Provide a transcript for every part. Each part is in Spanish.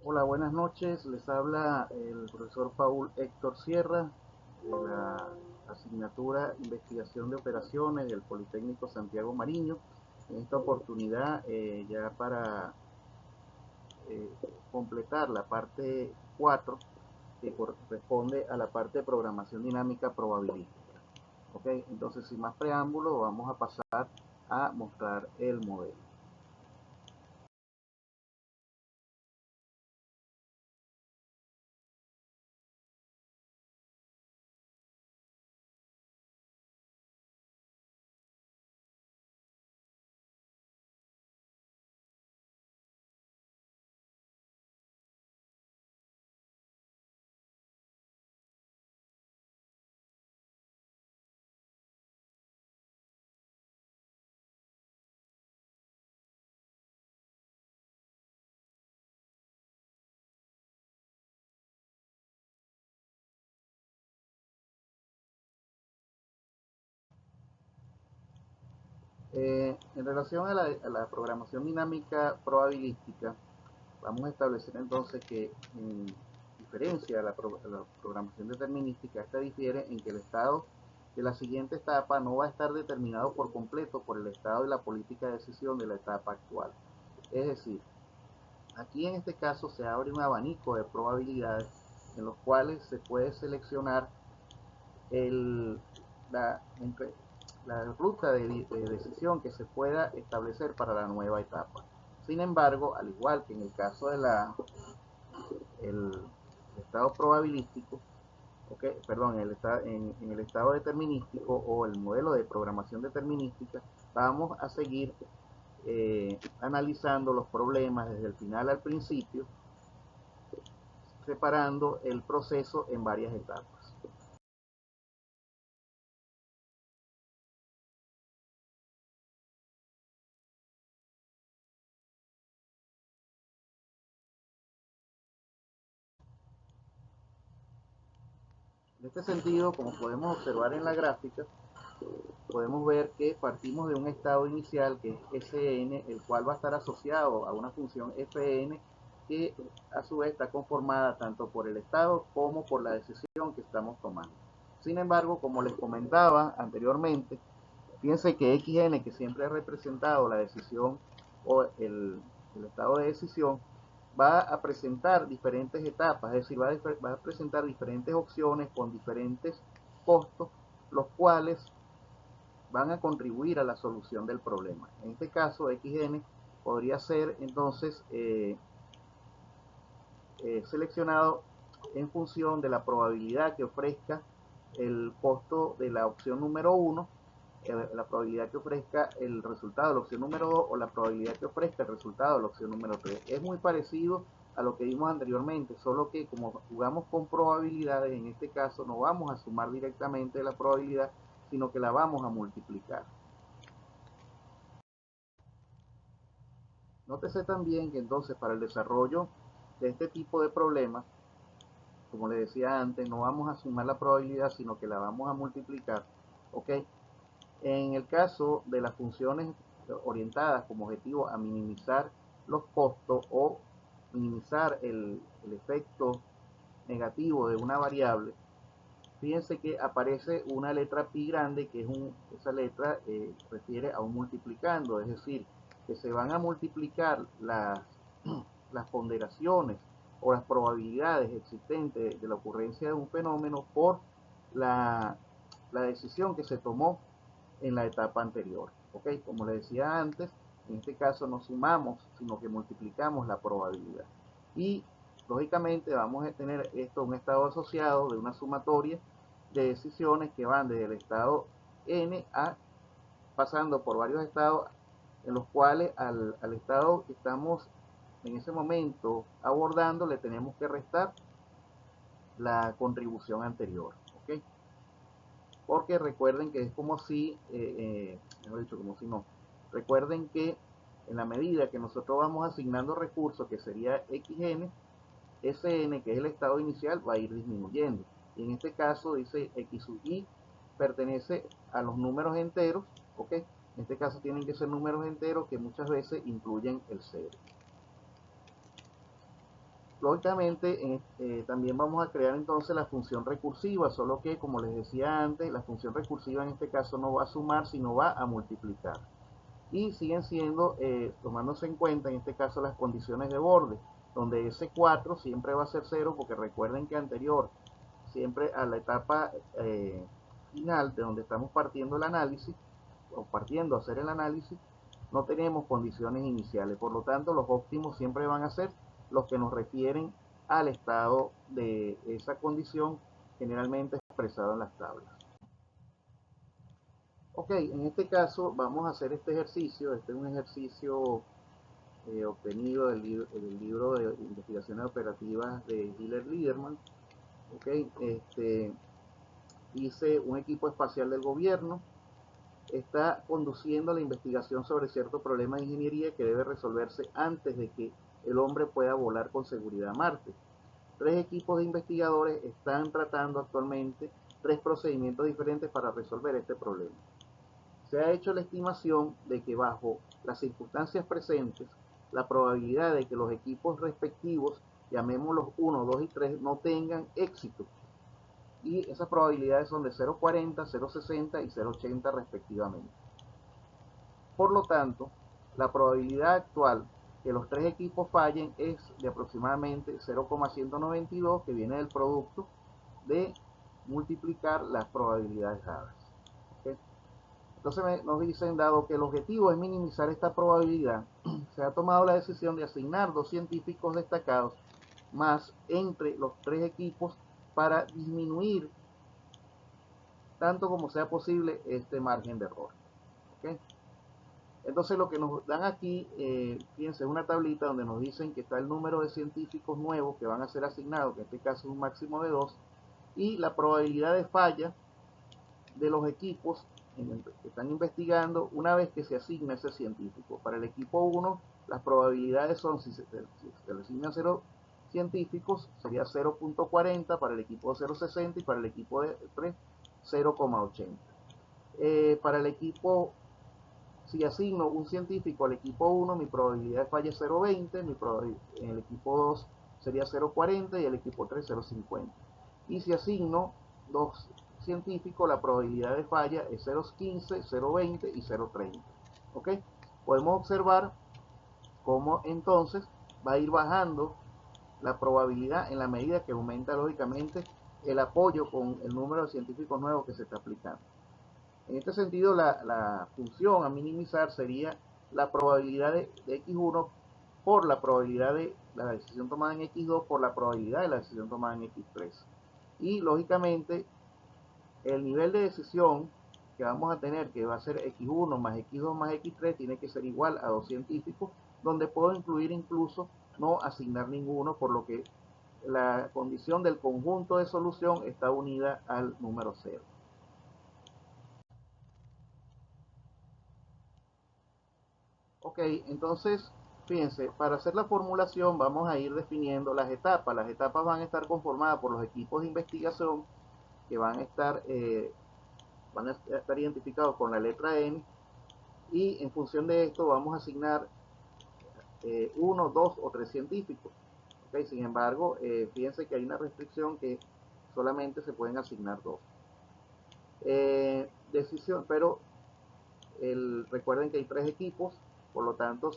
Hola, buenas noches. Les habla el profesor Paul Héctor Sierra de la asignatura Investigación de Operaciones del Politécnico Santiago Mariño. En esta oportunidad, ya para eh, completar la parte 4 que corresponde a la parte de programación dinámica probabilística. ¿Ok? Entonces, sin más preámbulo, vamos a pasar a mostrar el modelo. En relación a la programación dinámica probabilística, vamos a establecer entonces que, en diferencia a la programación determinística, esta difiere en que el estado de la siguiente etapa no va a estar determinado por completo por el estado de la política de decisión de la etapa actual. Es decir, aquí en este caso se abre un abanico de probabilidades en los cuales se puede seleccionar el, la, la ruta de decisión que se pueda establecer para la nueva etapa. Sin embargo, al igual que en el caso de el estado probabilístico, okay, perdón, en el estado determinístico o el modelo de programación determinística, vamos a seguir analizando los problemas desde el final al principio, separando el proceso en varias etapas. En este sentido, como podemos observar en la gráfica, podemos ver que partimos de un estado inicial que es Sn, el cual va a estar asociado a una función Fn que a su vez está conformada tanto por el estado como por la decisión que estamos tomando. Sin embargo, como les comentaba anteriormente, fíjense que Xn, que siempre ha representado la decisión o el estado de decisión, va a presentar diferentes etapas, es decir, va a presentar diferentes opciones con diferentes costos, los cuales van a contribuir a la solución del problema. En este caso, Xn podría ser entonces seleccionado en función de la probabilidad que ofrezca el costo de la opción número 1, la probabilidad que ofrezca el resultado de la opción número 2 o la probabilidad que ofrezca el resultado de la opción número 3. Es muy parecido a lo que vimos anteriormente, solo que como jugamos con probabilidades, en este caso no vamos a sumar directamente la probabilidad, sino que la vamos a multiplicar. Nótese también que entonces para el desarrollo de este tipo de problemas, como les decía antes, no vamos a sumar la probabilidad, sino que la vamos a multiplicar. ¿Ok? En el caso de las funciones orientadas como objetivo a minimizar los costos o minimizar el efecto negativo de una variable, fíjense que aparece una letra pi grande, que esa letra refiere a un multiplicando, es decir, que se van a multiplicar las ponderaciones o las probabilidades existentes de la ocurrencia de un fenómeno por la, la decisión que se tomó en la etapa anterior. ¿Ok? Como les decía antes, en este caso no sumamos, sino que multiplicamos la probabilidad. Y lógicamente vamos a tener esto un estado asociado de una sumatoria de decisiones que van desde el estado n a pasando por varios estados en los cuales al estado que estamos en ese momento abordando le tenemos que restar la contribución anterior. ¿Ok? Porque recuerden que es como si, mejor dicho, como si no, recuerden que en la medida que nosotros vamos asignando recursos, que sería xn, Sn, que es el estado inicial, va a ir disminuyendo. Y en este caso dice x sub i pertenece a los números enteros, ¿ok? En este caso tienen que ser números enteros que muchas veces incluyen el 0. Lógicamente, también vamos a crear entonces la función recursiva, solo que, como les decía antes, la función recursiva en este caso no va a sumar, sino va a multiplicar. Y siguen siendo, tomándose en cuenta en este caso las condiciones de borde, donde ese 4 siempre va a ser 0, porque recuerden que anterior, siempre a la etapa final de donde estamos partiendo el análisis, o partiendo a hacer el análisis, no tenemos condiciones iniciales. Por lo tanto, los óptimos siempre van a ser los que nos refieren al estado de esa condición, generalmente expresado en las tablas. Ok, en este caso vamos a hacer este ejercicio. Este es un ejercicio obtenido del libro de investigaciones operativas de Hiller-Liederman. Ok, dice: un equipo espacial del gobierno está conduciendo la investigación sobre cierto problema de ingeniería que debe resolverse antes de que el hombre pueda volar con seguridad a Marte. 3 equipos de investigadores están tratando actualmente 3 procedimientos diferentes para resolver este problema. Se ha hecho la estimación de que bajo las circunstancias presentes, la probabilidad de que los equipos respectivos, llamémoslos 1, 2 y 3, no tengan éxito. Y esas probabilidades son de 0,40, 0,60 y 0,80 respectivamente. Por lo tanto, la probabilidad actual que los 3 equipos fallen es de aproximadamente 0,192, que viene del producto de multiplicar las probabilidades dadas. ¿Okay? Entonces nos dicen: dado que el objetivo es minimizar esta probabilidad, se ha tomado la decisión de asignar 2 científicos destacados más entre los 3 equipos para disminuir tanto como sea posible este margen de error. ¿Okay? Entonces lo que nos dan aquí, fíjense, es una tablita donde nos dicen que está el número de científicos nuevos que van a ser asignados, que en este caso es un máximo de 2, y la probabilidad de falla de los equipos que están investigando una vez que se asigna ese científico. Para el equipo 1, las probabilidades son, si se le asignan 0 científicos, sería 0,40, para el equipo 0,60 y para el equipo 3, 0,80. Para el equipo, si asigno un científico al equipo 1, mi probabilidad de falla es 0,20, en el equipo 2 sería 0,40 y el equipo 3 0,50. Y si asigno 2 científicos, la probabilidad de falla es 0,15, 0,20 y 0,30. ¿Ok? Podemos observar cómo entonces va a ir bajando la probabilidad en la medida que aumenta lógicamente el apoyo con el número de científicos nuevos que se está aplicando. En este sentido, la función a minimizar sería la probabilidad de x1 por la probabilidad de la decisión tomada en x2 por la probabilidad de la decisión tomada en x3. Y lógicamente, el nivel de decisión que vamos a tener, que va a ser x1 más x2 más x3, tiene que ser igual a 2 científicos, donde puedo incluir incluso no asignar ninguno, por lo que la condición del conjunto de solución está unida al número 0. Ok, entonces, fíjense, para hacer la formulación vamos a ir definiendo las etapas. Las etapas van a estar conformadas por los equipos de investigación que van a estar identificados con la letra N, y en función de esto vamos a asignar 1, 2 o 3 científicos. Okay, sin embargo, fíjense que hay una restricción, que solamente se pueden asignar 2. Pero recuerden que hay 3 equipos, por lo tanto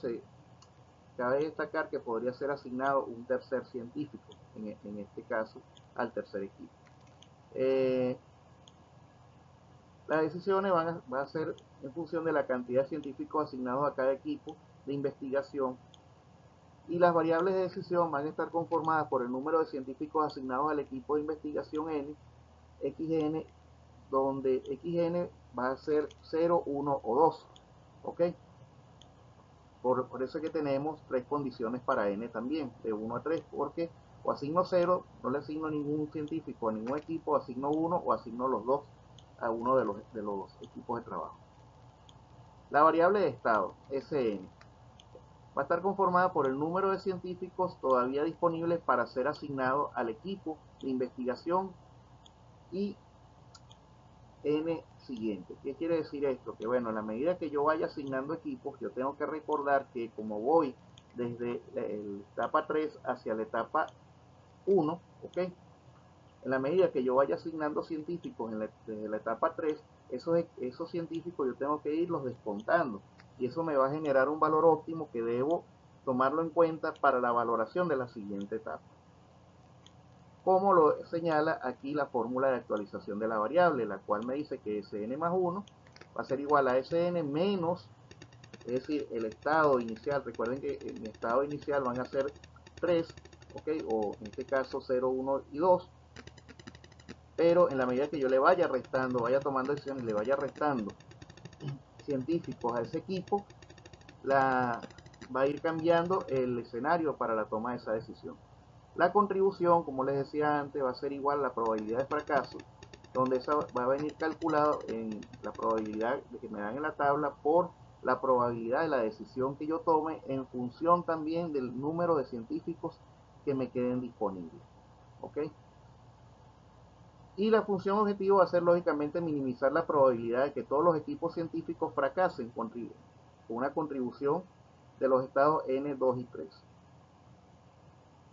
cabe destacar que podría ser asignado un tercer científico, en este caso, al tercer equipo. Las decisiones van a ser en función de la cantidad de científicos asignados a cada equipo de investigación, y las variables de decisión van a estar conformadas por el número de científicos asignados al equipo de investigación N, XN, donde XN va a ser 0, 1 o 2. ¿Ok? Por eso es que tenemos 3 condiciones para N también, de 1 a 3, porque o asigno 0, no le asigno ningún científico a ningún equipo, asigno 1 o asigno los 2 a uno de los equipos de trabajo. La variable de estado, SN, va a estar conformada por el número de científicos todavía disponibles para ser asignados al equipo de investigación y N siguiente. ¿Qué quiere decir esto? Que bueno, en la medida que yo vaya asignando equipos, yo tengo que recordar que como voy desde la etapa 3 hacia la etapa 1, ¿ok? En la medida que yo vaya asignando científicos desde la etapa 3, esos científicos yo tengo que irlos descontando. Y eso me va a generar un valor óptimo que debo tomarlo en cuenta para la valoración de la siguiente etapa. Como lo señala aquí la fórmula de actualización de la variable, la cual me dice que Sn más 1 va a ser igual a Sn menos, es decir, el estado inicial. Recuerden que en mi estado inicial van a ser 3, ¿ok? O en este caso 0, 1 y 2. Pero en la medida que yo le vaya restando, vaya tomando decisiones y le vaya restando científicos a ese equipo, va a ir cambiando el escenario para la toma de esa decisión. La contribución, como les decía antes, va a ser igual a la probabilidad de fracaso, donde esa va a venir calculado en la probabilidad de que me dan en la tabla por la probabilidad de la decisión que yo tome en función también del número de científicos que me queden disponibles. ¿Ok? Y la función objetivo va a ser lógicamente minimizar la probabilidad de que todos los equipos científicos fracasen con una contribución de los estados N, 2 y 3.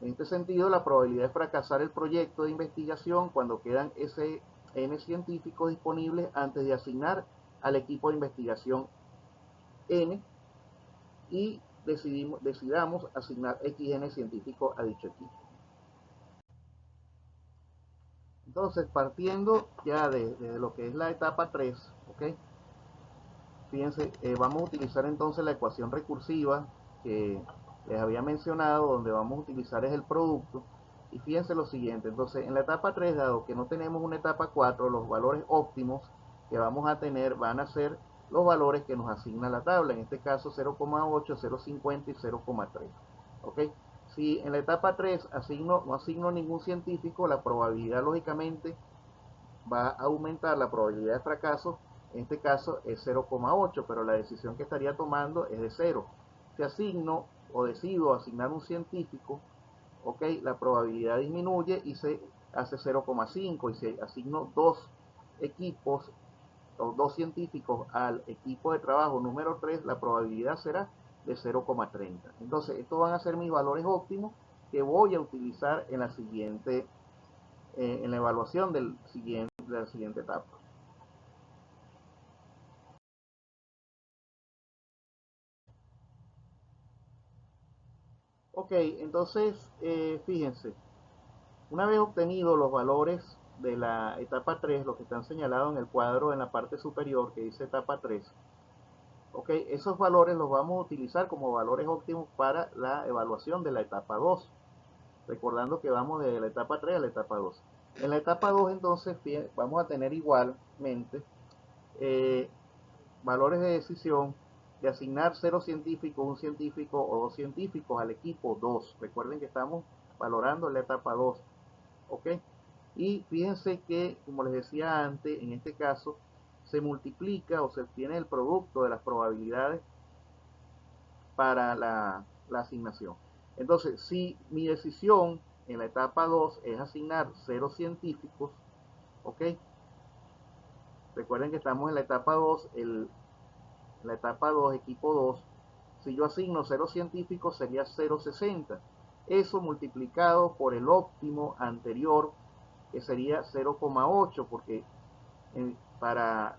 En este sentido, la probabilidad de fracasar el proyecto de investigación cuando quedan N científicos disponibles antes de asignar al equipo de investigación N y decidamos asignar XN científicos a dicho equipo. Entonces, partiendo ya de lo que es la etapa 3, ¿ok? Fíjense, vamos a utilizar entonces la ecuación recursiva que les había mencionado, donde vamos a utilizar es el producto. Y fíjense lo siguiente, entonces en la etapa 3, dado que no tenemos una etapa 4, los valores óptimos que vamos a tener van a ser los valores que nos asigna la tabla, en este caso 0,8, 0,50 y 0,3. ¿Ok? Si en la etapa 3 no asigno ningún científico, la probabilidad lógicamente va a aumentar la probabilidad de fracaso. En este caso es 0,8, pero la decisión que estaría tomando es de 0. Si asigno o decido asignar un científico, ok, la probabilidad disminuye y se hace 0,5. Y si asigno dos equipos o dos científicos al equipo de trabajo número 3, la probabilidad será de 0,30. Entonces, estos van a ser mis valores óptimos que voy a utilizar en la siguiente, en la evaluación de la siguiente etapa. Ok, entonces fíjense, una vez obtenidos los valores de la etapa 3, los que están señalados en el cuadro en la parte superior que dice etapa 3, ok, esos valores los vamos a utilizar como valores óptimos para la evaluación de la etapa 2, recordando que vamos de la etapa 3 a la etapa 2. En la etapa 2 entonces vamos a tener igualmente eh, valores de decisión de asignar 0 científicos, un científico o dos científicos al equipo 2. Recuerden que estamos valorando la etapa 2. ¿Ok? Y fíjense que, como les decía antes, en este caso se multiplica o se obtiene el producto de las probabilidades para la asignación. Entonces, si mi decisión en la etapa 2 es asignar 0 científicos, ¿ok? Recuerden que estamos en la etapa 2, la etapa 2, equipo 2, si yo asigno 0 científicos sería 0,60. Eso multiplicado por el óptimo anterior, que sería 0,8, porque para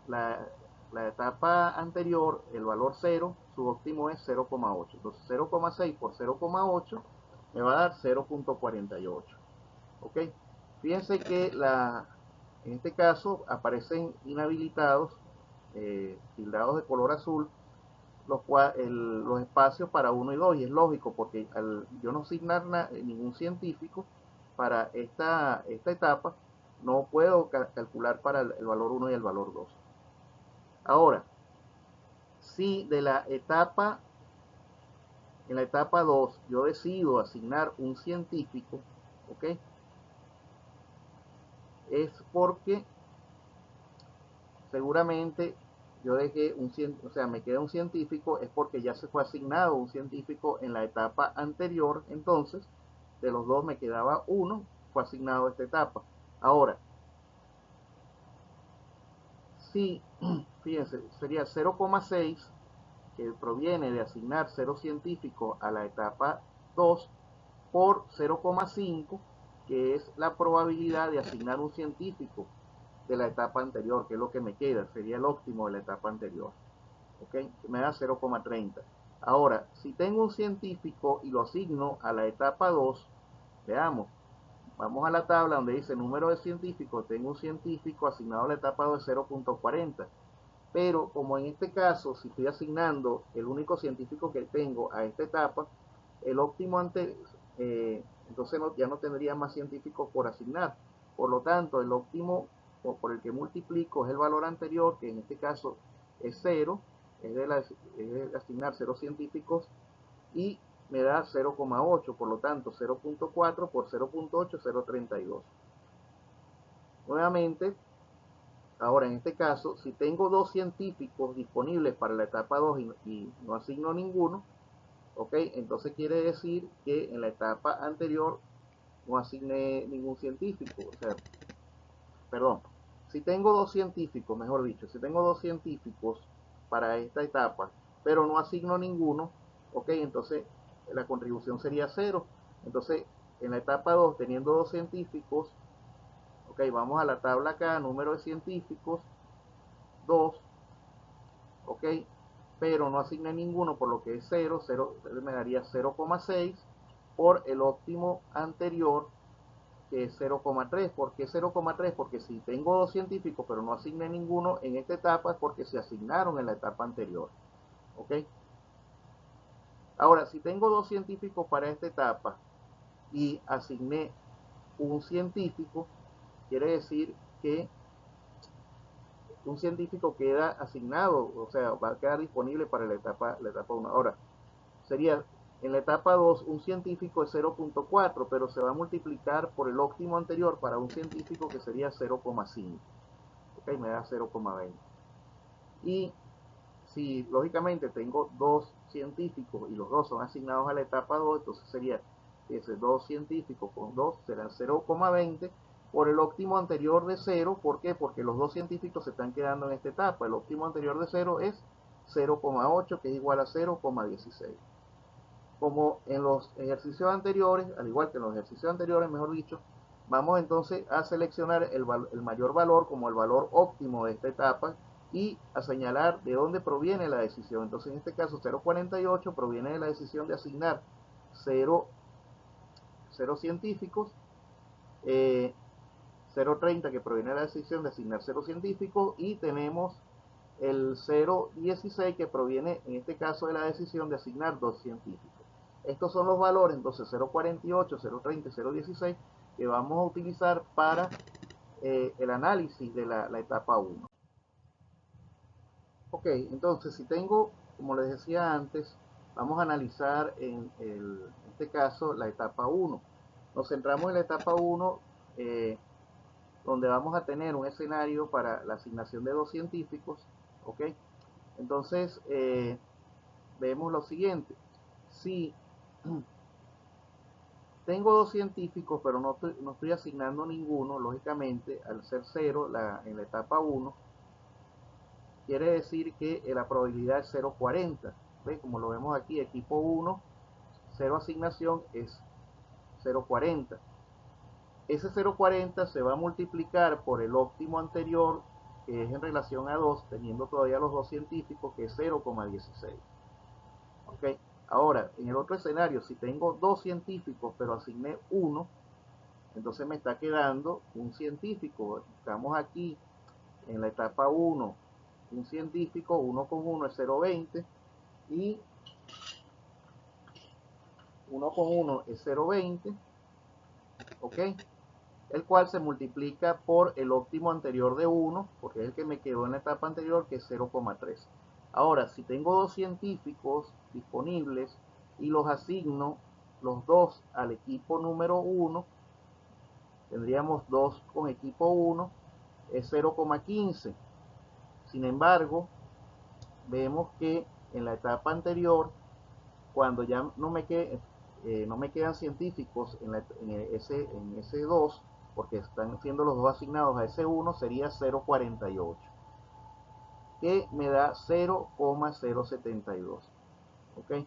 la etapa anterior, el valor 0, su óptimo es 0,8. Entonces 0,6 por 0,8 me va a dar 0,48. ¿Ok? Fíjense que en este caso aparecen inhabilitados, tildados de color azul, los espacios para 1 y 2, y es lógico porque al yo no asignar ningún científico para esta etapa, no puedo calcular para el valor 1 y el valor 2. Ahora, si en la etapa 2 yo decido asignar un científico, ¿ok? Es porque seguramente yo dejé o sea, me queda un científico, es porque ya se fue asignado un científico en la etapa anterior, entonces de los dos me quedaba uno, fue asignado a esta etapa. Ahora, si, fíjense, sería 0,6 que proviene de asignar 0 científicos a la etapa 2 por 0,5, que es la probabilidad de asignar un científico de la etapa anterior, que es lo que me queda, sería el óptimo de la etapa anterior. ¿Ok? Me da 0,30. Ahora, si tengo un científico y lo asigno a la etapa 2, veamos, vamos a la tabla donde dice número de científicos, tengo un científico asignado a la etapa 2 de 0,40. Pero como en este caso, si estoy asignando el único científico que tengo a esta etapa, el óptimo entonces ya no tendría más científicos por asignar. Por lo tanto, el óptimo por el que multiplico es el valor anterior, que en este caso es 0, es de asignar 0 científicos, y me da 0,8, por lo tanto 0,4 por 0,8, 0,32. Nuevamente, ahora en este caso, si tengo dos científicos disponibles para la etapa 2 y no asigno ninguno, ok, entonces quiere decir que en la etapa anterior no asigné ningún científico, o sea, perdón, si tengo dos científicos, mejor dicho, si tengo dos científicos para esta etapa, pero no asigno ninguno, ok, entonces la contribución sería 0. Entonces, en la etapa 2, teniendo dos científicos, ok, vamos a la tabla acá, número de científicos, 2, ok, pero no asigné ninguno, por lo que es 0, 0 me daría 0,6 por el óptimo anterior, que es 0,3. ¿Por qué 0,3? Porque si tengo dos científicos pero no asigné ninguno en esta etapa es porque se asignaron en la etapa anterior. ¿Ok? Ahora, si tengo dos científicos para esta etapa y asigné un científico, quiere decir que un científico queda asignado, o sea, va a quedar disponible para la etapa 1. Ahora, sería en la etapa 2 un científico es 0,4, pero se va a multiplicar por el óptimo anterior para un científico que sería 0,5. Ok, me da 0,20. Y si lógicamente tengo dos científicos y los dos son asignados a la etapa 2, entonces sería ese dos científicos con 2 serán 0,20 por el óptimo anterior de 0. ¿Por qué? Porque los dos científicos se están quedando en esta etapa. El óptimo anterior de 0 es 0,8, que es igual a 0,16. Como en los ejercicios anteriores, al igual que en los ejercicios anteriores, mejor dicho, vamos entonces a seleccionar el mayor valor como el valor óptimo de esta etapa y a señalar de dónde proviene la decisión. Entonces, en este caso, 0,48 proviene de la decisión de asignar 0 científicos, 0,30 que proviene de la decisión de asignar 0 científicos, y tenemos el 0,16 que proviene en este caso de la decisión de asignar 2 científicos. Estos son los valores, entonces 0,48, 0,30 y 0,16 que vamos a utilizar para el análisis de la etapa 1. Ok, entonces si tengo, como les decía antes, vamos a analizar en este caso la etapa 1. Nos centramos en la etapa 1, donde vamos a tener un escenario para la asignación de dos científicos. Ok, entonces vemos lo siguiente. Si tengo dos científicos, pero no estoy asignando ninguno, lógicamente, al ser 0 en la etapa 1, quiere decir que la probabilidad es 0,40. ¿Ve? Como lo vemos aquí, equipo 1, 0 asignación es 0,40. Ese 0,40 se va a multiplicar por el óptimo anterior, que es en relación a 2, teniendo todavía los dos científicos, que es 0,16. ¿Ok? Ahora, en el otro escenario, si tengo dos científicos, pero asigné uno, entonces me está quedando un científico. Estamos aquí en la etapa 1, un científico, 1 con 1 es 0,20 y 1 con 1 es 0,20, ¿ok? El cual se multiplica por el óptimo anterior de 1, porque es el que me quedó en la etapa anterior, que es 0,3. Ahora, si tengo dos científicos disponibles y los asigno los dos al equipo número 1, tendríamos 2 con equipo 1, es 0,15. Sin embargo, vemos que en la etapa anterior, cuando ya no me quedan científicos en ese 2, porque están siendo los dos asignados a ese 1, sería 0,48. que me da 0,072. ¿Ok?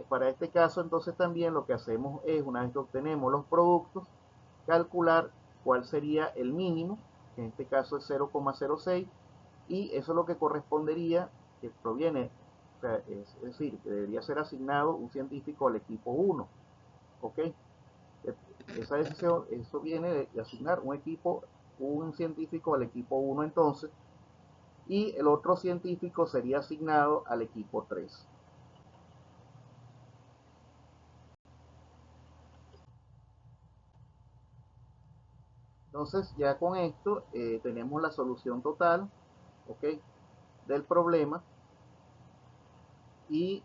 Para este caso entonces también lo que hacemos es, una vez que obtenemos los productos, calcular cuál sería el mínimo, que en este caso es 0,06, y eso es lo que correspondería, que proviene, o sea, es decir, que debería ser asignado un científico al equipo 1. ¿Ok? Esa decisión, eso viene de asignar un científico al equipo 1 entonces, y el otro científico sería asignado al equipo 3. Entonces ya con esto tenemos la solución total, ¿ok?, del problema, y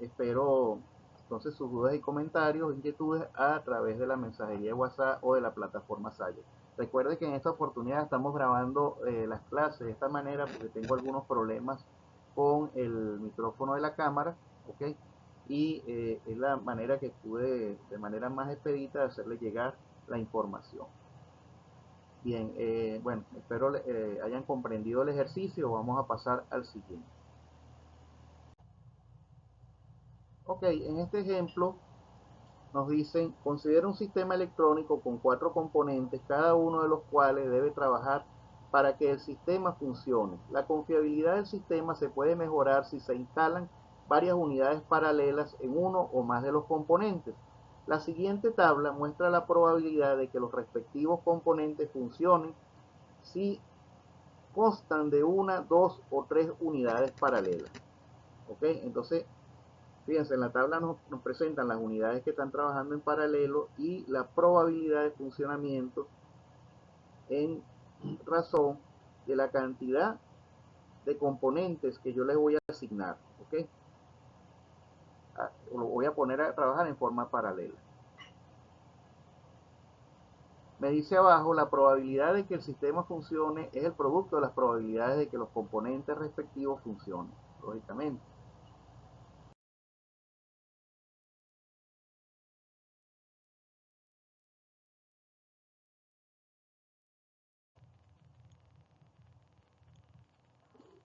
espero entonces sus dudas y comentarios, inquietudes a través de la mensajería de WhatsApp o de la plataforma Sayo. Recuerde que en esta oportunidad estamos grabando las clases de esta manera porque tengo algunos problemas con el micrófono de la cámara, ¿ok? Y es la manera que pude de manera más expedita de hacerle llegar la información. Bien, bueno, espero hayan comprendido el ejercicio. Vamos a pasar al siguiente. Ok, en este ejemplo nos dicen, considera un sistema electrónico con 4 componentes, cada uno de los cuales debe trabajar para que el sistema funcione. La confiabilidad del sistema se puede mejorar si se instalan varias unidades paralelas en uno o más de los componentes. La siguiente tabla muestra la probabilidad de que los respectivos componentes funcionen si constan de una, dos o tres unidades paralelas. ¿Ok? Entonces, fíjense, en la tabla nos presentan las unidades que están trabajando en paralelo y la probabilidad de funcionamiento en razón de la cantidad de componentes que yo les voy a asignar. ¿Ok? Lo voy a poner a trabajar en forma paralela. Me dice abajo, la probabilidad de que el sistema funcione es el producto de las probabilidades de que los componentes respectivos funcionen, lógicamente.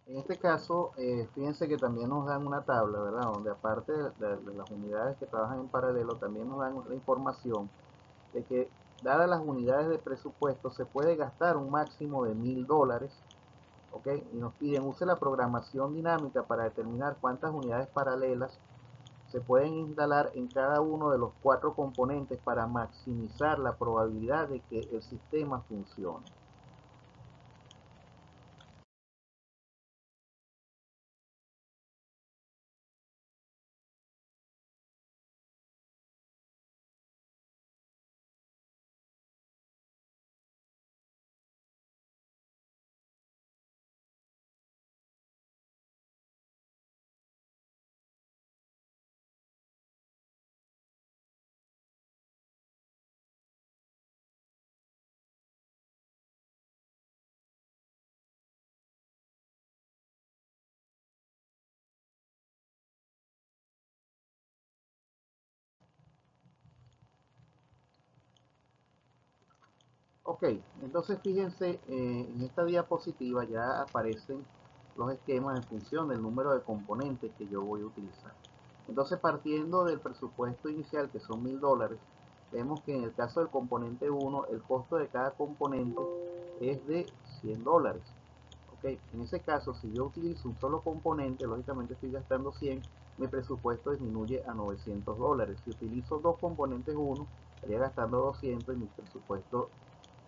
En este caso, fíjense que también nos dan una tabla, ¿verdad? Donde aparte de las unidades que trabajan en paralelo, también nos dan la información de que, dadas las unidades de presupuesto, se puede gastar un máximo de $1000, ¿ok? Y nos piden, use la programación dinámica para determinar cuántas unidades paralelas se pueden instalar en cada uno de los 4 componentes para maximizar la probabilidad de que el sistema funcione. Ok, entonces fíjense, en esta diapositiva ya aparecen los esquemas en función del número de componentes que yo voy a utilizar. Entonces, partiendo del presupuesto inicial, que son $1000, vemos que en el caso del componente 1, el costo de cada componente es de $100. Ok, en ese caso, si yo utilizo un solo componente, lógicamente estoy gastando 100, mi presupuesto disminuye a $900. Si utilizo dos componentes 1, estaría gastando 200 y mi presupuesto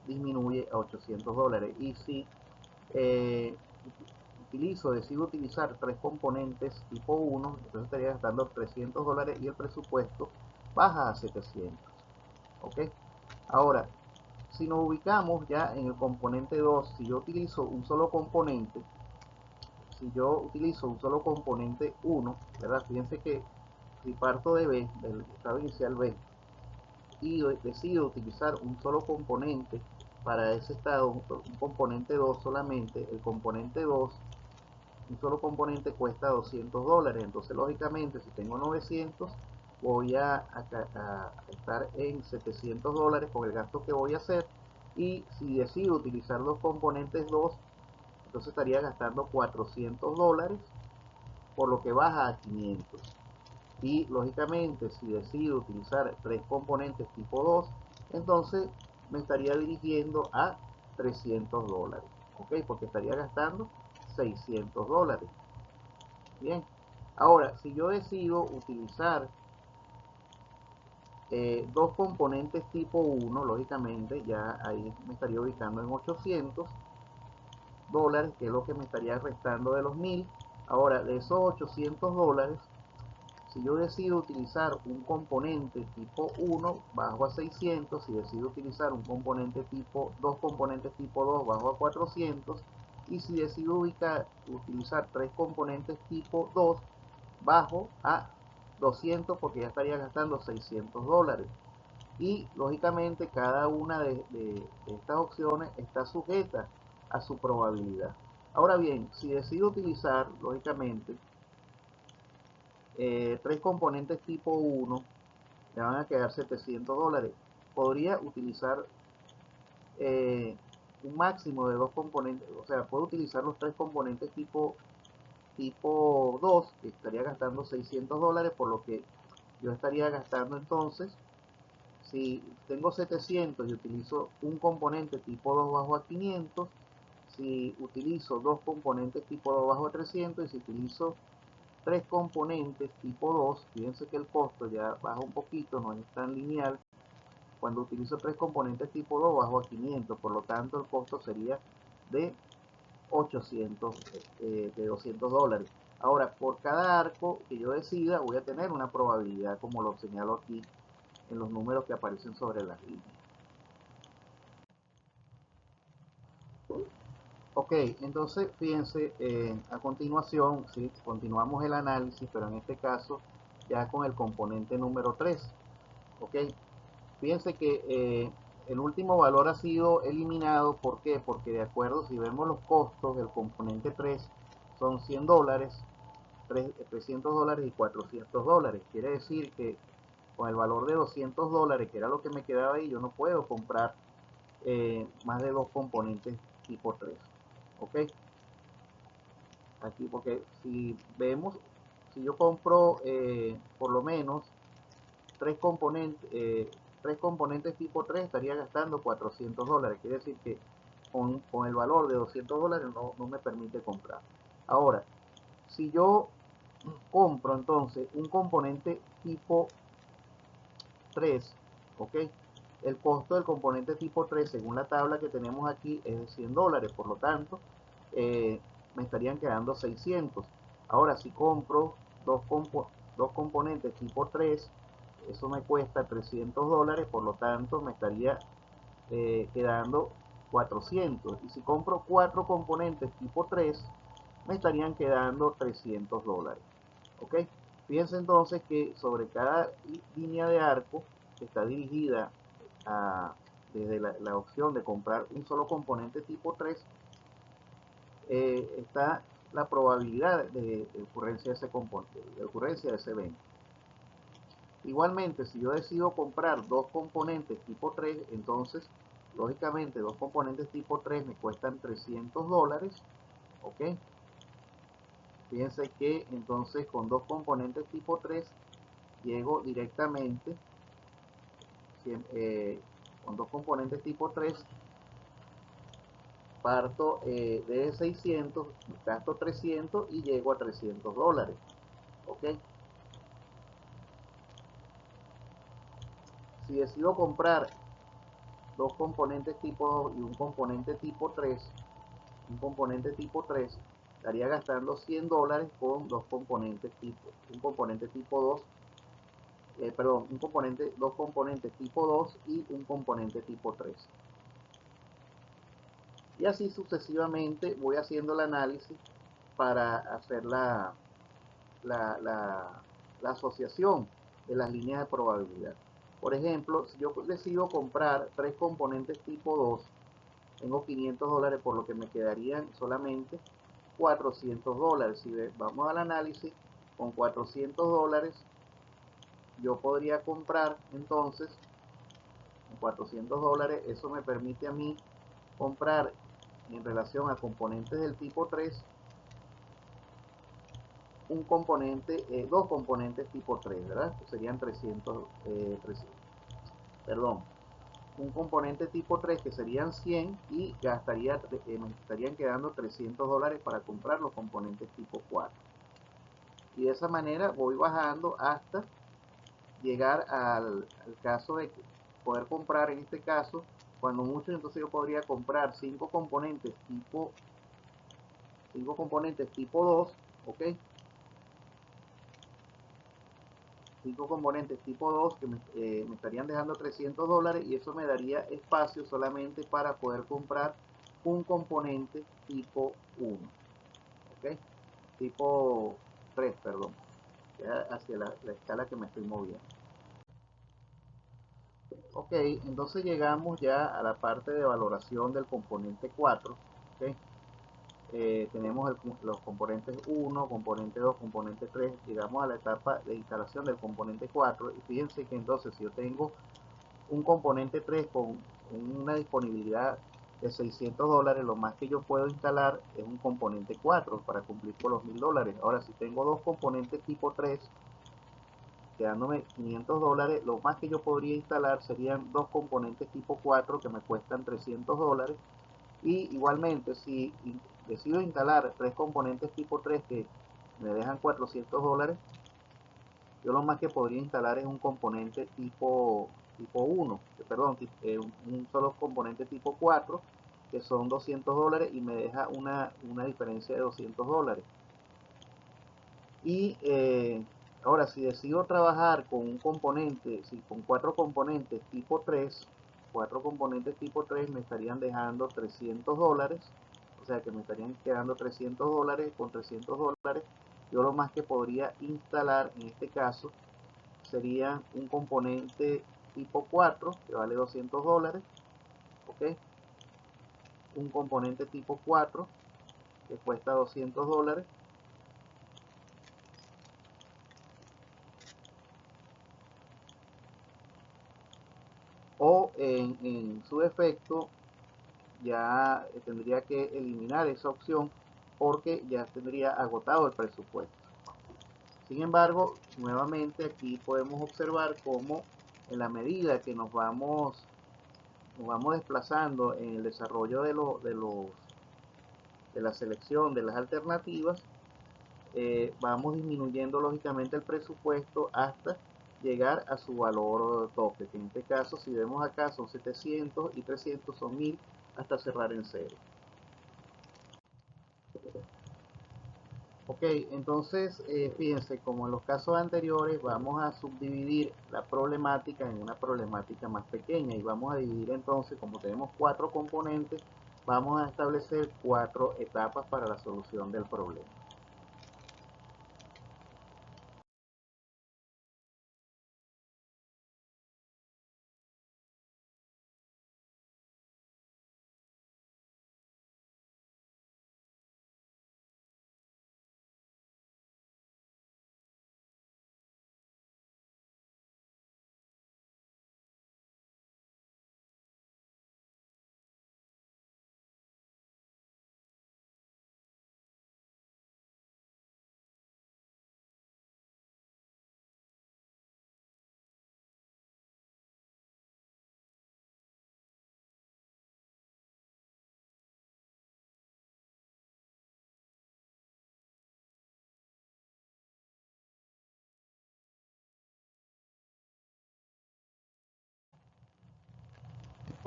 disminuye a $800. Y si eh, decido utilizar 3 componentes tipo 1, entonces estaría gastando $300 y el presupuesto baja a 700. ¿Ok? Ahora, si nos ubicamos ya en el componente 2, si yo utilizo un solo componente, si yo utilizo un solo componente 1, ¿verdad? Fíjense que si parto de B, del estado inicial B, y decido utilizar un solo componente para ese estado, un componente 2 solamente, el componente 2, un solo componente cuesta $200. Entonces, lógicamente, si tengo 900, voy a estar en $700 con el gasto que voy a hacer. Y si decido utilizar dos componentes 2, entonces estaría gastando $400, por lo que baja a 500. Y lógicamente, si decido utilizar 3 componentes tipo 2, entonces me estaría dirigiendo a $300, ¿ok? Porque estaría gastando $600. Bien, ahora si yo decido utilizar 2 componentes tipo 1, lógicamente ya ahí me estaría ubicando en $800, que es lo que me estaría restando de los 1000. Ahora, de esos $800, si yo decido utilizar un componente tipo 1, bajo a 600. Si decido utilizar un componente tipo 2 componentes tipo 2, bajo a 400. Y si decido utilizar 3 componentes tipo 2, bajo a 200, porque ya estaría gastando $600. Y lógicamente cada una de estas opciones está sujeta a su probabilidad. Ahora bien, si decido utilizar lógicamente 3 componentes tipo 1, me van a quedar $700. Podría utilizar un máximo de 2 componentes, o sea, puedo utilizar los 3 componentes tipo 2, que estaría gastando $600, por lo que yo estaría gastando entonces, si tengo 700 y utilizo un componente tipo 2 bajo a 500, si utilizo 2 componentes tipo 2 bajo a 300, y si utilizo 3 componentes tipo 2, fíjense que el costo ya baja un poquito, no es tan lineal. Cuando utilizo 3 componentes tipo 2 bajo a 500, por lo tanto el costo sería de 800, de $200. Ahora, por cada arco que yo decida, voy a tener una probabilidad, como lo señalo aquí en los números que aparecen sobre las líneas. Ok, entonces fíjense, a continuación, ¿sí? Continuamos el análisis, pero en este caso ya con el componente número 3. Ok, fíjense que el último valor ha sido eliminado. ¿Por qué? Porque de acuerdo, si vemos los costos del componente 3, son $100, $300 y $400. Quiere decir que con el valor de $200, que era lo que me quedaba ahí, yo no puedo comprar más de 2 componentes tipo 3. Ok, aquí porque si vemos, si yo compro por lo menos 3 componentes, 3 componentes tipo 3, estaría gastando $400. Quiere decir que con el valor de $200 no me permite comprar. Ahora, si yo compro entonces un componente tipo 3, ok, el costo del componente tipo 3, según la tabla que tenemos aquí, es de $100. Por lo tanto, me estarían quedando 600. Ahora, si compro dos componentes tipo 3, eso me cuesta $300. Por lo tanto, me estaría quedando 400. Y si compro 4 componentes tipo 3, me estarían quedando $300. ¿Ok? Fíjense entonces que sobre cada línea de arco que está dirigida desde la opción de comprar un solo componente tipo 3, está la probabilidad de ocurrencia de ese componente, de ocurrencia de ese evento. Igualmente, si yo decido comprar 2 componentes tipo 3, entonces lógicamente 2 componentes tipo 3 me cuestan $300. ¿Ok? Fíjense que entonces con 2 componentes tipo 3 llego directamente, con 2 componentes tipo 3, parto de 600, gasto 300 y llego a $300. ¿Ok? Si decido comprar 2 componentes tipo 2 y un componente tipo 3, estaría gastando $100 con 2 componentes tipo, un componente tipo 2, perdón, dos componentes tipo 2 y un componente tipo 3. Y así sucesivamente voy haciendo el análisis para hacer la asociación de las líneas de probabilidad. Por ejemplo, si yo decido comprar 3 componentes tipo 2, tengo $500, por lo que me quedarían solamente $400. Si vamos al análisis, con $400 yo podría comprar entonces, con $400 eso me permite a mí comprar en relación a componentes del tipo 3, un componente, dos componentes tipo 3, ¿verdad? Serían 300, perdón, un componente tipo 3 que serían 100 y me estarían quedando $300 para comprar los componentes tipo 4. Y de esa manera voy bajando hasta llegar al caso de poder comprar, en este caso, cuando mucho, entonces yo podría comprar 5 componentes tipo 2, ¿ok? 5 componentes tipo 2 que me estarían dejando $300 y eso me daría espacio solamente para poder comprar un componente tipo 1, ¿ok? Tipo 3, perdón, hacia la escala que me estoy moviendo. Ok, entonces llegamos ya a la parte de valoración del componente 4, ¿ok? Tenemos los componentes 1, componente 2, componente 3, llegamos a la etapa de instalación del componente 4 y fíjense que entonces si yo tengo un componente 3 con una disponibilidad de $600, lo más que yo puedo instalar es un componente 4 para cumplir con los $1000. Ahora, si tengo dos componentes tipo 3, quedándome $500, lo más que yo podría instalar serían dos componentes tipo 4 que me cuestan $300. Y igualmente, si decido instalar tres componentes tipo 3 que me dejan $400, yo lo más que podría instalar es un componente tipo 1, perdón, un solo componente tipo 4, que son $200 y me deja una diferencia de $200. Y ahora, si decido trabajar con un componente, si con cuatro componentes tipo 3, me estarían dejando $300, o sea que me estarían quedando $300. Con $300 yo lo más que podría instalar en este caso sería un componente tipo 4 que vale $200, ¿ok? Un componente tipo 4 que cuesta $200, o en su defecto ya tendría que eliminar esa opción porque ya tendría agotado el presupuesto. Sin embargo, nuevamente aquí podemos observar cómo en la medida que nos vamos desplazando en el desarrollo de la selección de las alternativas, vamos disminuyendo lógicamente el presupuesto hasta llegar a su valor tope, que en este caso, si vemos acá, son 700 y 300 son 1000 hasta cerrar en cero. Ok, entonces fíjense, como en los casos anteriores, vamos a subdividir la problemática en una problemática más pequeña y vamos a dividir entonces, como tenemos 4 componentes, vamos a establecer 4 etapas para la solución del problema.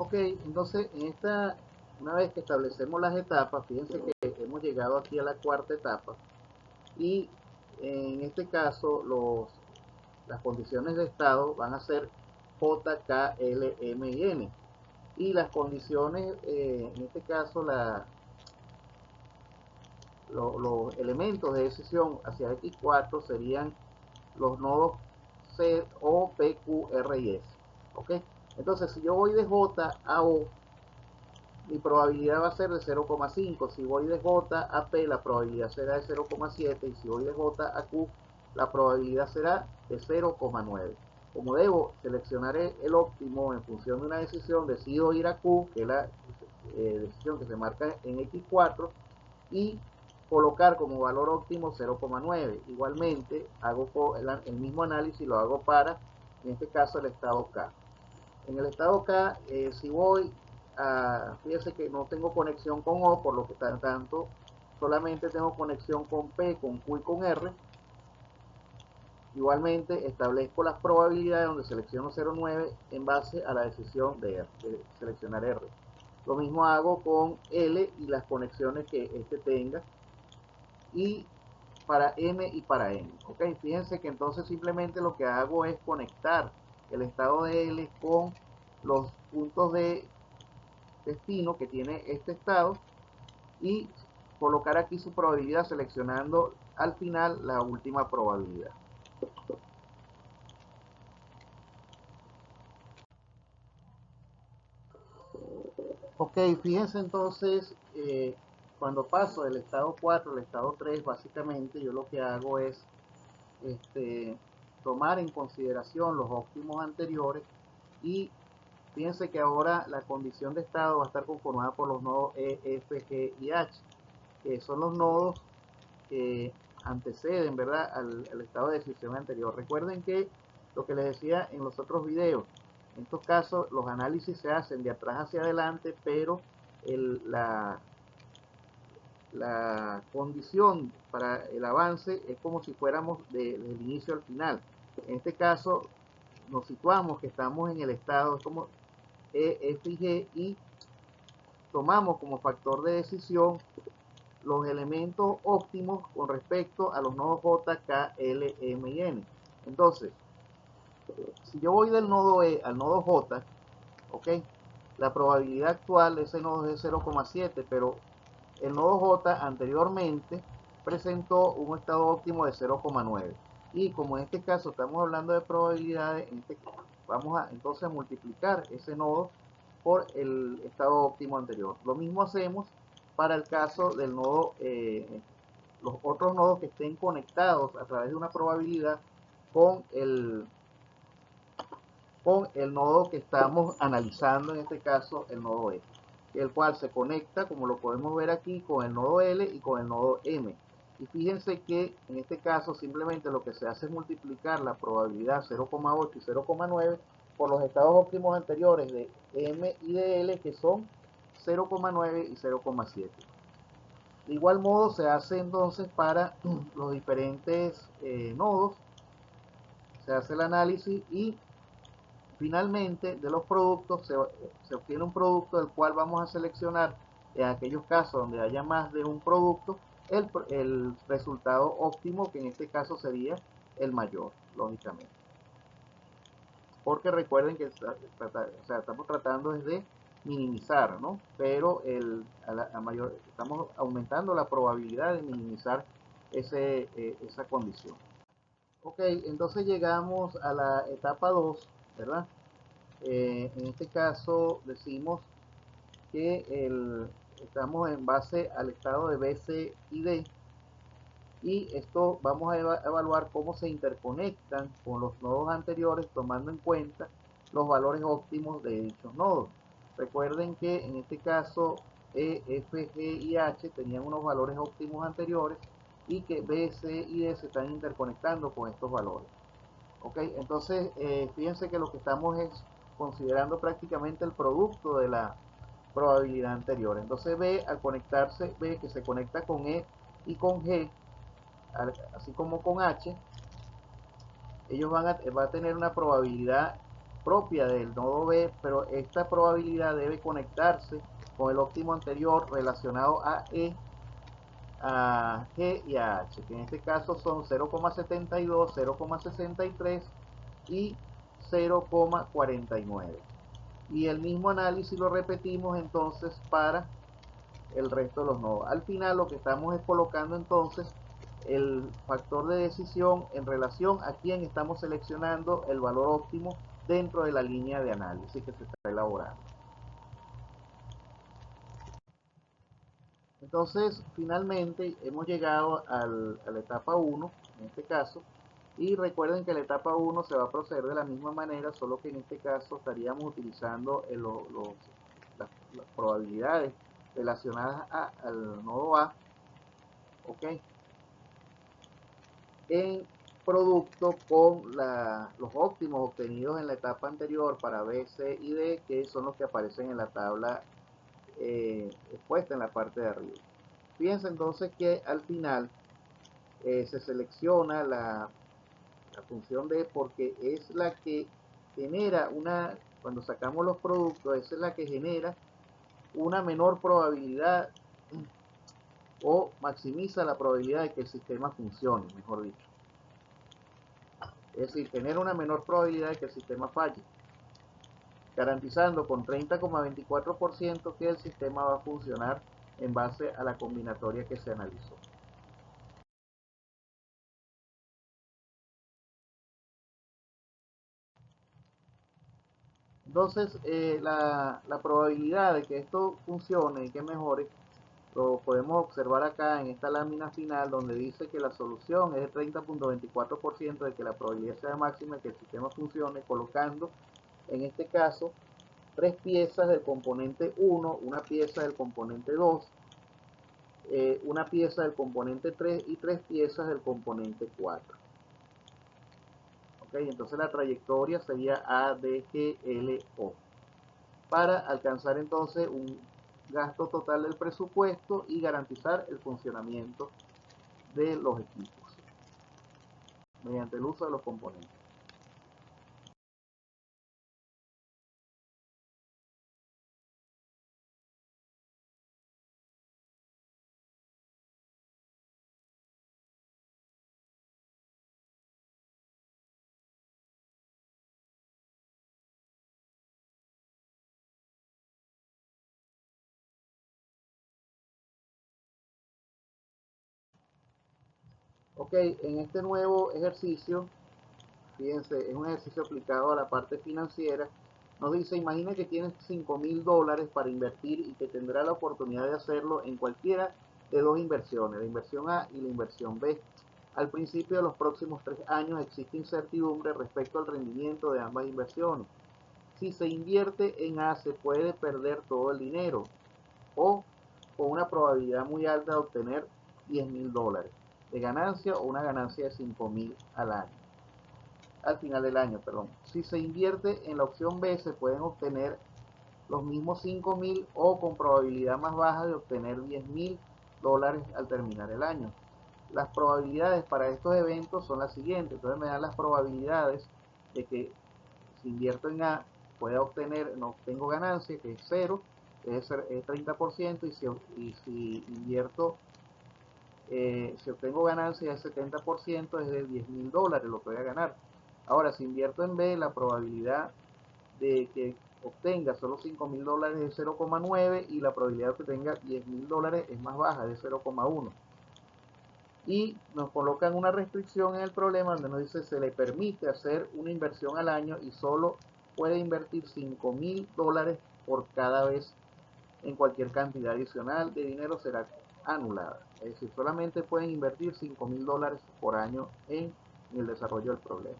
Ok, entonces una vez que establecemos las etapas, fíjense que hemos llegado aquí a la cuarta etapa y en este caso las condiciones de estado van a ser J, K, L, M y N. Y las condiciones, en este caso, los elementos de decisión hacia X4 serían los nodos C, O, P, Q, R y S. ¿Ok? Entonces, si yo voy de J a O, mi probabilidad va a ser de 0,5. Si voy de J a P, la probabilidad será de 0,7. Y si voy de J a Q, la probabilidad será de 0,9. Como debo seleccionar el óptimo en función de una decisión, decido ir a Q, que es decisión que se marca en X4 y colocar como valor óptimo 0,9. Igualmente hago el mismo análisis, lo hago para, en este caso, el estado K. En el estado K, si voy fíjese que no tengo conexión con O, por lo que tanto solamente tengo conexión con P, con Q y con R. Igualmente establezco las probabilidades donde selecciono 0,9 en base a la decisión de seleccionar R. Lo mismo hago con L y las conexiones que este tenga, y para M y para N. Ok, fíjense que entonces simplemente lo que hago es conectar el estado de L con los puntos de destino que tiene este estado y colocar aquí su probabilidad seleccionando al final la última probabilidad. Ok, fíjense entonces, cuando paso del estado 4 al estado 3, básicamente yo lo que hago es tomar en consideración los óptimos anteriores, y fíjense que ahora la condición de estado va a estar conformada por los nodos E, F, G y H, que son los nodos que anteceden, ¿verdad?, al estado de decisión anterior. Recuerden que lo que les decía en los otros videos, en estos casos los análisis se hacen de atrás hacia adelante, pero la condición para el avance es como si fuéramos del inicio al final. En este caso nos situamos que estamos en el estado, es como E, F y G, y tomamos como factor de decisión los elementos óptimos con respecto a los nodos J, K, L, M y N. Entonces, si yo voy del nodo E al nodo J, ok, la probabilidad actual de ese nodo es de 0,7, pero el nodo J anteriormente presentó un estado óptimo de 0,9. Y como en este caso estamos hablando de probabilidades, vamos a entonces multiplicar ese nodo por el estado óptimo anterior. Lo mismo hacemos para el caso del nodo, los otros nodos que estén conectados a través de una probabilidad con el nodo que estamos analizando, en este caso el nodo E, el cual se conecta, como lo podemos ver aquí, con el nodo L y con el nodo M. Y fíjense que en este caso simplemente lo que se hace es multiplicar la probabilidad 0,8 y 0,9 por los estados óptimos anteriores de M y de L, que son 0,9 y 0,7. De igual modo se hace entonces para los diferentes nodos, se hace el análisis y finalmente de los productos se obtiene un producto del cual vamos a seleccionar, en aquellos casos donde haya más de un producto, el resultado óptimo, que en este caso sería el mayor, lógicamente. Porque recuerden que estamos tratando de minimizar, ¿no? Pero estamos aumentando la probabilidad de minimizar esa condición. Ok, entonces llegamos a la etapa 2, ¿verdad? En este caso decimos que estamos en base al estado de B, C y D, y esto vamos a evaluar cómo se interconectan con los nodos anteriores, tomando en cuenta los valores óptimos de dichos nodos. Recuerden que en este caso E, F, G y H tenían unos valores óptimos anteriores, y que B, C y D se están interconectando con estos valores. Ok, entonces fíjense que lo que estamos es considerando prácticamente el producto de la probabilidad anterior. Entonces B, al conectarse, B que se conecta con E y con G, así como con H, ellos va a tener una probabilidad propia del nodo B, pero esta probabilidad debe conectarse con el óptimo anterior relacionado a E, a G y a H, que en este caso son 0,72, 0,63 y 0,49. Y el mismo análisis lo repetimos entonces para el resto de los nodos. Al final lo que estamos es colocando entonces el factor de decisión en relación a quién estamos seleccionando el valor óptimo dentro de la línea de análisis que se está elaborando. Entonces, finalmente hemos llegado a la etapa 1, en este caso, y recuerden que la etapa 1 se va a proceder de la misma manera, solo que en este caso estaríamos utilizando las probabilidades relacionadas al nodo A, ¿ok? En producto con los óptimos obtenidos en la etapa anterior para B, C y D, que son los que aparecen en la tabla expuesta en la parte de arriba. Fíjense entonces que al final se selecciona la función D porque es la que genera cuando sacamos los productos, esa es la que genera una menor probabilidad o maximiza la probabilidad de que el sistema funcione, mejor dicho. Es decir, genera una menor probabilidad de que el sistema falle, garantizando con 30,24% que el sistema va a funcionar en base a la combinatoria que se analizó. Entonces, la probabilidad de que esto funcione y que mejore, lo podemos observar acá en esta lámina final donde dice que la solución es el 30,24% de que la probabilidad sea máxima de que el sistema funcione, colocando en este caso 3 piezas del componente 1, una pieza del componente 2, una pieza del componente 3 y 3 piezas del componente 4. ¿Okay? Entonces la trayectoria sería ADGLO para alcanzar entonces un gasto total del presupuesto y garantizar el funcionamiento de los equipos mediante el uso de los componentes. Ok, en este nuevo ejercicio, fíjense, es un ejercicio aplicado a la parte financiera. Nos dice, imagina que tienes $5,000 para invertir y que tendrá la oportunidad de hacerlo en cualquiera de dos inversiones, la inversión A y la inversión B. Al principio de los próximos 3 años existe incertidumbre respecto al rendimiento de ambas inversiones. Si se invierte en A, se puede perder todo el dinero o con una probabilidad muy alta de obtener $10,000 de ganancia o una ganancia de 5,000 al final del año, perdón. Si se invierte en la opción B, se pueden obtener los mismos 5,000 o con probabilidad más baja de obtener $10,000 al terminar el año. Las probabilidades para estos eventos son las siguientes. Entonces me dan las probabilidades de que si invierto en A pueda obtener, no obtengo ganancia, que es 0, es 30%, y si invierto, si obtengo ganancia es 70%, es de $10,000 lo que voy a ganar. Ahora, si invierto en B, la probabilidad de que obtenga solo $5,000 es 0,9 y la probabilidad de que tenga $10,000 es más baja, de 0,1. Y nos colocan una restricción en el problema donde nos dice se le permite hacer una inversión al año y solo puede invertir $5,000 por cada vez en cualquier cantidad adicional de dinero será anulada. Es decir, solamente pueden invertir $5,000 por año en el desarrollo del problema.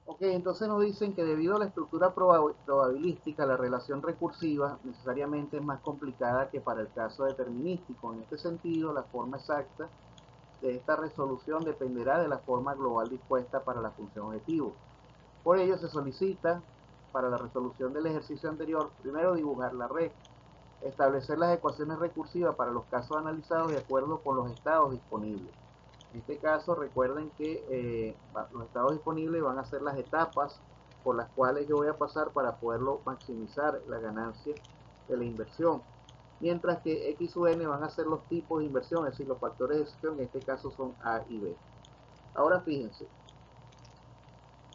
Ok, entonces nos dicen que debido a la estructura probabilística, la relación recursiva necesariamente es más complicada que para el caso determinístico. En este sentido, la forma exacta de esta resolución dependerá de la forma global dispuesta para la función objetivo. Por ello se solicita, para la resolución del ejercicio anterior, primero dibujar la red, establecer las ecuaciones recursivas para los casos analizados de acuerdo con los estados disponibles. En este caso, recuerden que los estados disponibles van a ser las etapas por las cuales yo voy a pasar para poderlo maximizar la ganancia de la inversión. Mientras que X sub n van a ser los tipos de inversión, es decir, los factores de decisión, en este caso son A y B. Ahora fíjense,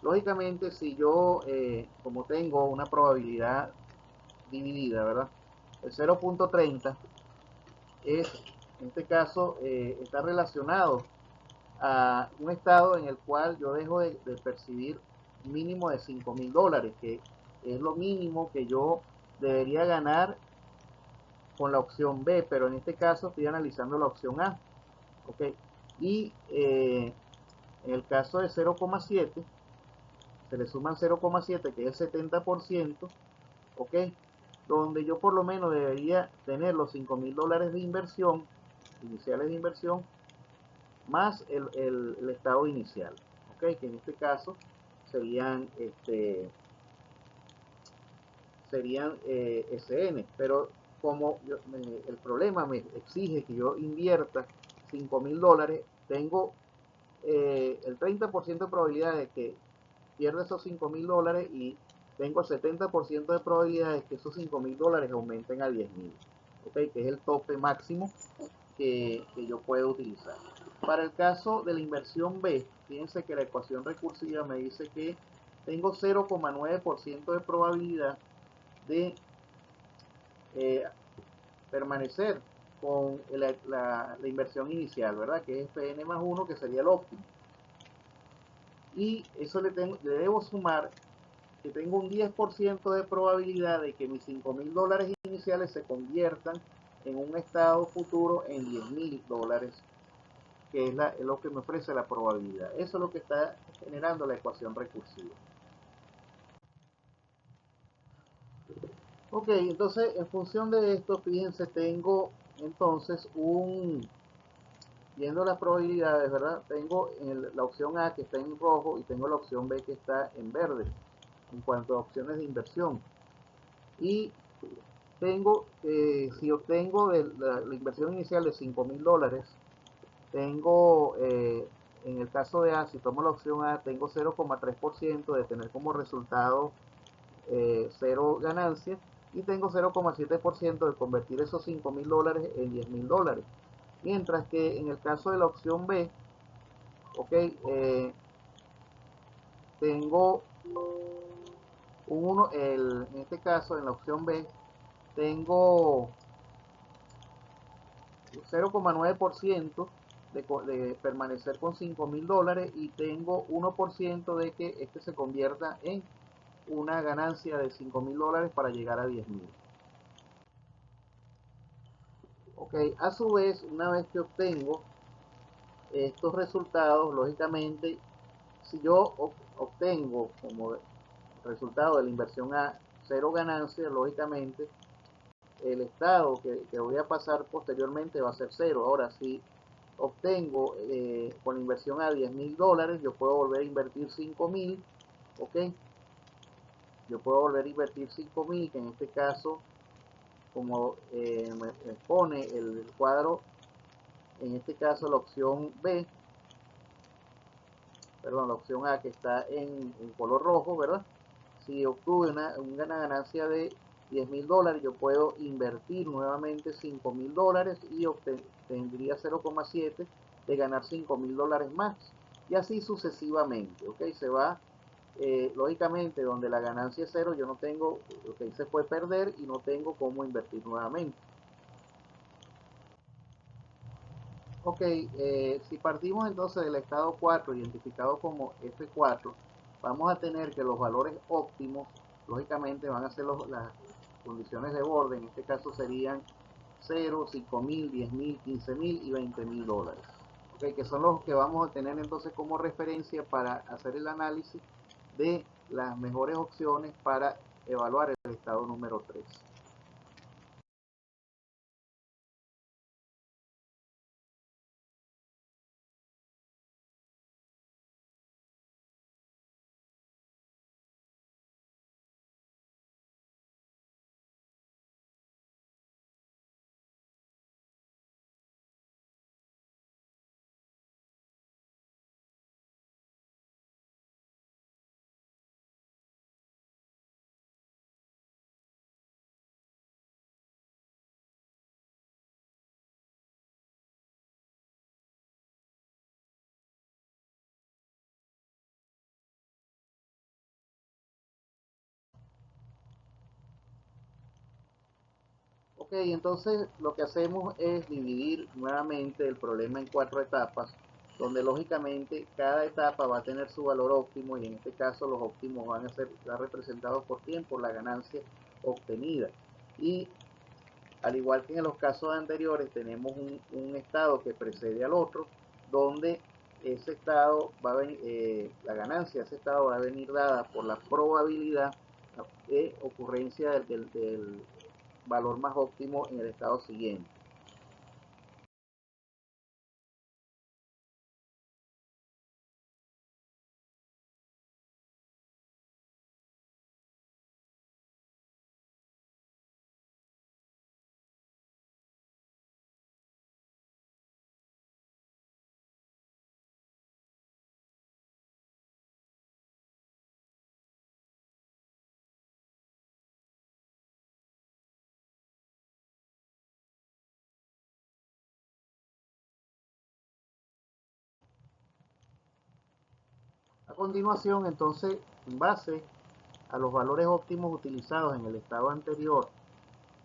lógicamente si yo, como tengo una probabilidad dividida, ¿verdad? El 0,30 es, en este caso, está relacionado a un estado en el cual yo dejo de percibir un mínimo de $5,000, que es lo mínimo que yo debería ganar con la opción B, pero en este caso estoy analizando la opción A. ¿Okay? Y en el caso de 0,7, se le suman 0,7, que es el 70%, ¿ok? Donde yo por lo menos debería tener los $5.000 de inversión, iniciales de inversión, más el estado inicial, ¿ok? Que en este caso serían, SN, pero como el problema me exige que yo invierta $5.000, tengo el 30% de probabilidad de que pierda esos $5.000 y tengo el 70% de probabilidades que esos $5.000 aumenten a 10.000, ¿ok? Que es el tope máximo que yo puedo utilizar. Para el caso de la inversión B, fíjense que la ecuación recursiva me dice que tengo 0,9% de probabilidad de permanecer con la inversión inicial, ¿verdad? Que es Pn más 1, que sería el óptimo. Y eso le debo sumar que tengo un 10% de probabilidad de que mis $5.000 iniciales se conviertan en un estado futuro en $10.000, que es lo que me ofrece la probabilidad. Eso es lo que está generando la ecuación recursiva. Ok, entonces en función de esto, fíjense, tengo entonces viendo las probabilidades, ¿verdad? Tengo la opción A que está en rojo y tengo la opción B que está en verde en cuanto a opciones de inversión. Y tengo, si obtengo la inversión inicial de $5.000, tengo, en el caso de A, si tomo la opción A, tengo 0,3% de tener como resultado cero ganancia, y tengo 0,7% de convertir esos $5.000 en $10.000. Mientras que en el caso de la opción B, ok, tengo en este caso en la opción B, tengo 0,9% de permanecer con $5.000 y tengo 1% de que este se convierta en una ganancia de $5.000 para llegar a 10.000. Ok, a su vez, una vez que obtengo estos resultados, lógicamente, si yo obtengo como resultado de la inversión A cero ganancia, lógicamente el estado que voy a pasar posteriormente va a ser cero. Ahora, si obtengo con la inversión a $10.000, yo puedo volver a invertir 5.000, ¿ok? Yo puedo volver a invertir 5.000, que en este caso, como me pone el cuadro, en este caso la opción B, perdón, la opción A que está en color rojo, ¿verdad? Si obtuve una ganancia de $10.000, yo puedo invertir nuevamente $5.000 y obtendría 0,7 de ganar $5.000 más. Y así sucesivamente, ¿ok? Se va, lógicamente, donde la ganancia es cero, yo no tengo, ok, se puede perder y no tengo cómo invertir nuevamente. Ok, si partimos entonces del estado 4 identificado como F4, vamos a tener que los valores óptimos, lógicamente, van a ser las condiciones de borde. En este caso serían 0, 5.000, 10.000, 15.000 y $20.000. Ok, que son los que vamos a tener entonces como referencia para hacer el análisis de las mejores opciones para evaluar el estado número 3. Ok, entonces lo que hacemos es dividir nuevamente el problema en 4 etapas, donde lógicamente cada etapa va a tener su valor óptimo, y en este caso los óptimos van a ser representados por tiempo, la ganancia obtenida. Y al igual que en los casos anteriores, tenemos un estado que precede al otro, donde ese estado va a venir, la ganancia de ese estado va a venir dada por la probabilidad de ocurrencia del valor más óptimo en el estado siguiente. A continuación, entonces, en base a los valores óptimos utilizados en el estado anterior,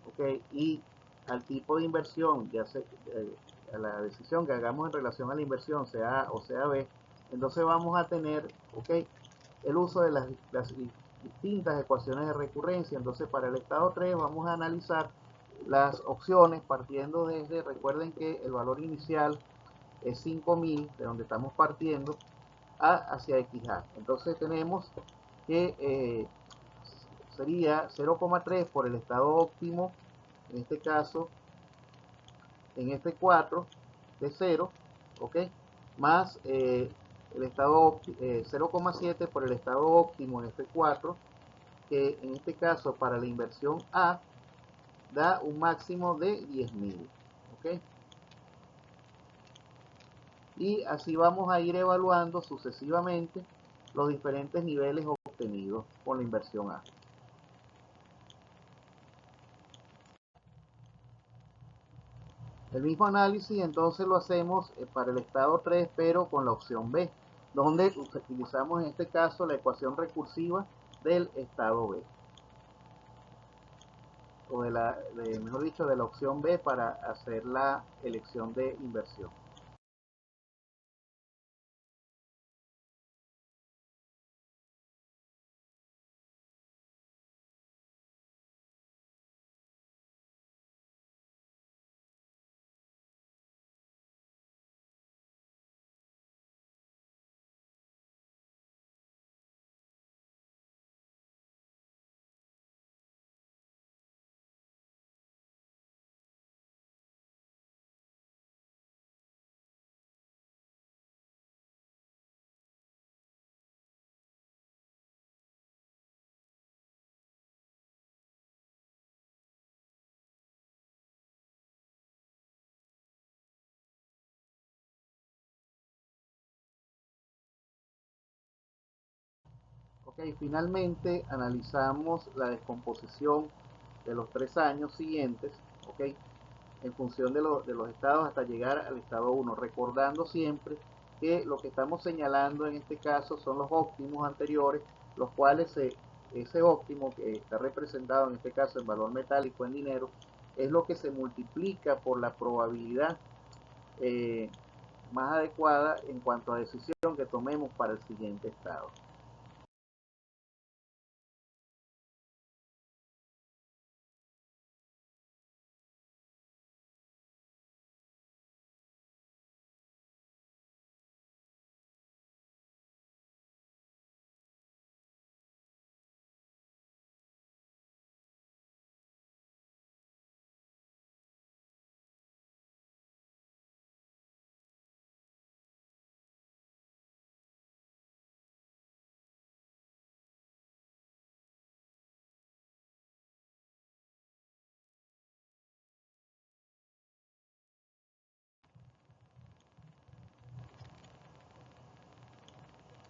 ¿ok? Y al tipo de inversión, ya sea a la decisión que hagamos en relación a la inversión, sea A o sea B, entonces vamos a tener, ¿ok?, el uso de las distintas ecuaciones de recurrencia. Entonces, para el estado 3 vamos a analizar las opciones partiendo desde, recuerden que el valor inicial es 5000, de donde estamos partiendo, hacia XA. Entonces tenemos que sería 0,3 por el estado óptimo, en este caso, en este 4 de 0, ¿ok? Más el estado 0,7 por el estado óptimo en este 4, que en este caso para la inversión A da un máximo de 10.000, ¿ok? Y así vamos a ir evaluando sucesivamente los diferentes niveles obtenidos con la inversión A. El mismo análisis entonces lo hacemos para el estado 3, pero con la opción B, donde utilizamos en este caso la ecuación recursiva del estado B, o mejor dicho, de la opción B para hacer la elección de inversión. Ok, finalmente analizamos la descomposición de los 3 años siguientes, ok, en función de los estados hasta llegar al estado 1, recordando siempre que lo que estamos señalando en este caso son los óptimos anteriores, los cuales ese óptimo que está representado en este caso en valor metálico en dinero, es lo que se multiplica por la probabilidad eh, más adecuada en cuanto a decisión que tomemos para el siguiente estado.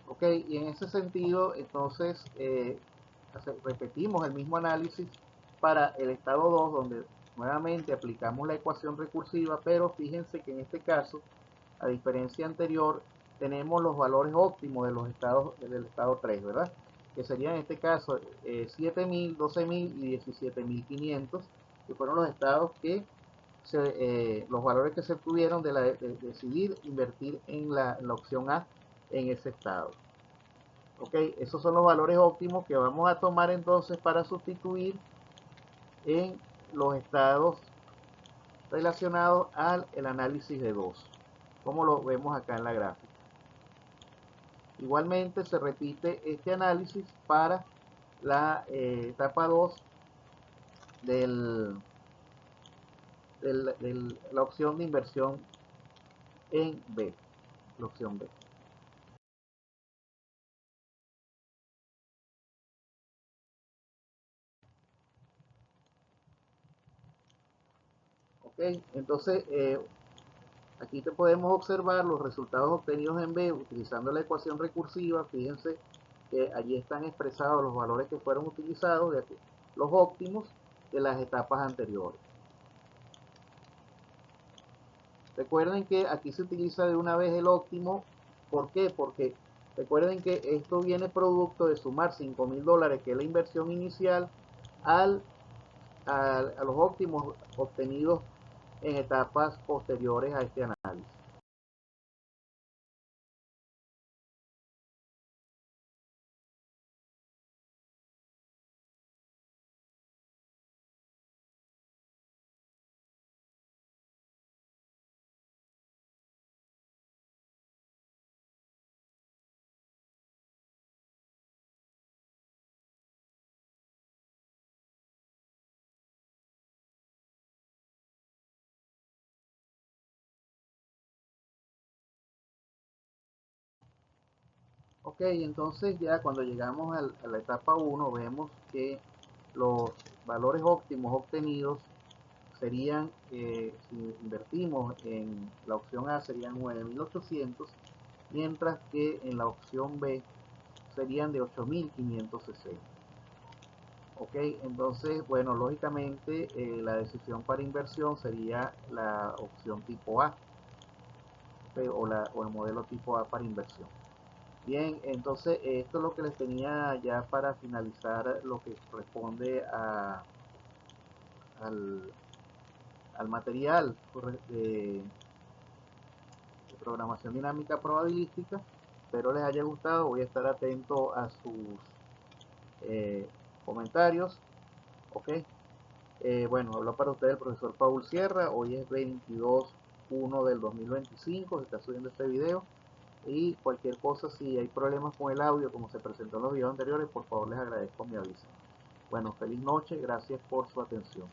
Ok, y en ese sentido, entonces, repetimos el mismo análisis para el estado 2, donde nuevamente aplicamos la ecuación recursiva, pero fíjense que en este caso, a diferencia anterior, tenemos los valores óptimos de los estados del estado 3, ¿verdad? Que serían en este caso 7.000, 12.000 y 17.500, que fueron los estados que los valores que se obtuvieron de decidir invertir en la opción A en ese estado. Ok, esos son los valores óptimos que vamos a tomar entonces para sustituir en los estados relacionados al análisis de 2, como lo vemos acá en la gráfica. Igualmente se repite este análisis para la etapa 2 la opción de inversión en B, la opción B. Ok, entonces aquí te podemos observar los resultados obtenidos en B utilizando la ecuación recursiva. Fíjense que allí están expresados los valores que fueron utilizados, los óptimos de las etapas anteriores. Recuerden que aquí se utiliza de una vez el óptimo. ¿Por qué? Porque recuerden que esto viene producto de sumar $5,000, que es la inversión inicial, a los óptimos obtenidos en etapas posteriores a este análisis. Ok, entonces ya cuando llegamos a la etapa 1 vemos que los valores óptimos obtenidos serían, si invertimos en la opción A, serían 9,800, mientras que en la opción B serían de 8,560. Ok, entonces, bueno, lógicamente la decisión para inversión sería la opción tipo A, o el modelo tipo A para inversión. Bien, entonces esto es lo que les tenía ya para finalizar lo que corresponde al, al material de programación dinámica probabilística. Espero les haya gustado. Voy a estar atento a sus eh, comentarios. Ok. Bueno, hablo para ustedes el profesor Paul Sierra. Hoy es 22/1 del 2025. Se está subiendo este video. Y cualquier cosa, si hay problemas con el audio, como se presentó en los videos anteriores, por favor les agradezco mi aviso. Bueno, feliz noche. Gracias por su atención.